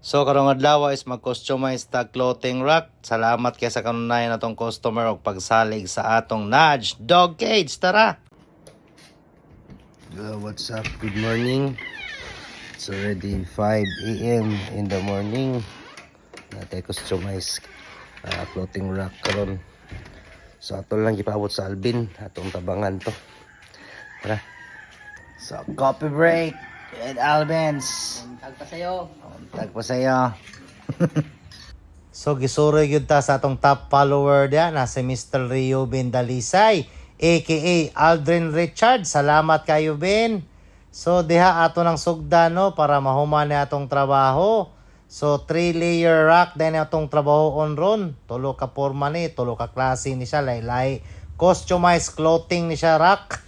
So karong adlaw is mag-customize ta clothing rack. Salamat kay sa kanunay natong customer og pagsalig sa atong Nudge Dog Cage. Tara. What's up? Good morning. It's already 5 a.m. in the morning. Natay customize clothing rack karon. So ato lang gipaabot sa Alvin atong tabangan to. Tara. So coffee break with Alvin's. Tagpa sa'yo. Tagpa sa'yo. So gisuroy gyud ta sa atong top follower dia na si Mr. Rio Bindalisay aka Aldrin Richard. Salamat kayo Ben. So diha ato nang sugda no para mahuman ni atong trabaho. So 3-layer rack din atong trabaho on ron. Tulo ka porma ni, tulo ka klase ni siya laylay. Customized clothing ni siya rack.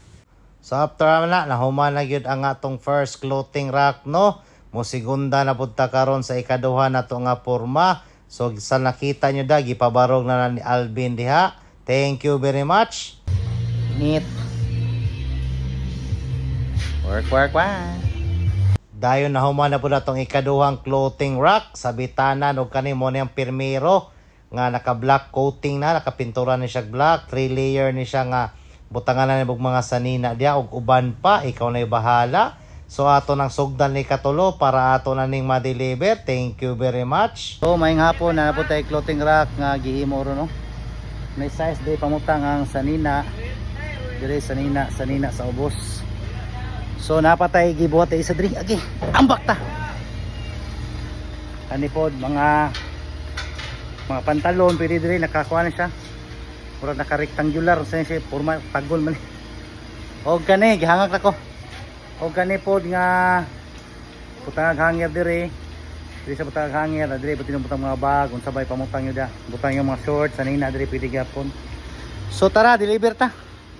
So after na nahuman na gyud ang atong first clothing rack no. Mosigunda na pud ta karon sa ikaduha nato nga porma. So sa nakita nyo da gipabarog na ni Alvin diha. Thank you very much. Neat. Work. Dayon nahuman na pud atong ikaduhang clothing rack sa bitanan ug kani mo niyang pirmero nga naka black coating na, nakapintura ni siya black, 3-layer ni siya nga butangan na nibog mga sanina diya ug uban pa, ikaw na bahala. So ato nang sugdan ni katulo para ato na ning ma-deliver. Thank you very much. So maayong hapon na po tayo clothing rack nga gihimo ro no. May size day pamutang ang sanina. Dire sanina sa ubos. So napatay gibuhat isa diri agi. Ambak ta. Ani pod mga pantalon pwede diri nakakuha na siya. Pura naka-rectangular sa siya forma tagol man. Og kani gihangak na ko. Og kani pod nga butang hangir diri sa butang hangir diri pati butang mga bag unsa bay pamutang yun da butang yung mga shorts sanina diri pwede gyapon. So tara deliver ta.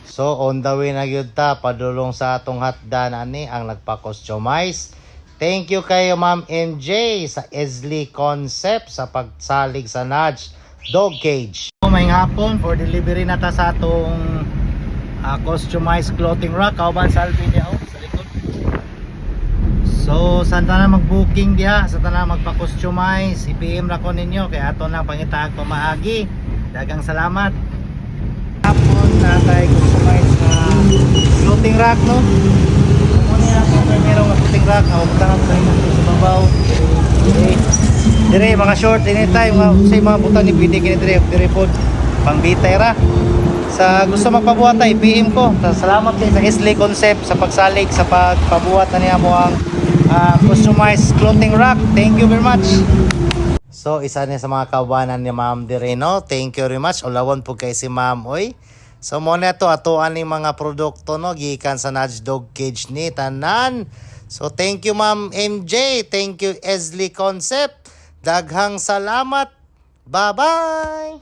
So on the way na gyud ta padulong sa atong hatdan ani ang nagpa-customize. Thank you kay Ma'am MJ sa Esli Concept sa pagsalig sa Nudge Dog Cage. So may hapon for delivery na ta sa atong customized clothing rack kauban sa Alvin diha sa likod. So sa tanan mag-booking diha, sa tanan magpa-customize, i-PM ra ko ninyo kay ato na pangitaag pamaagi. Dagang salamat. Hapon na tayo customize na clothing rack no. Kumo niya ang primero nga clothing rack, ang tanang tayo sa babaw. Okay. Dire mga short anytime say mga butang ni pwede kini dire pod pangbitay ra. Sa gusto magpabuhat ay PM ko. Salamat kayo sa Esli Concept sa pagsalig sa pagpabuhat na niya mo ang customized clothing rack. Thank you very much. So isa niya sa mga kawanan ni Ma'am Direno. Thank you very much. Ulawon po kay si Ma'am oy. So mo na to atuan ni mga produkto no gikan sa Nudge Dog Cage ni tanan. So thank you Ma'am MJ. Thank you Esli Concept. Daghang salamat. Bye-bye.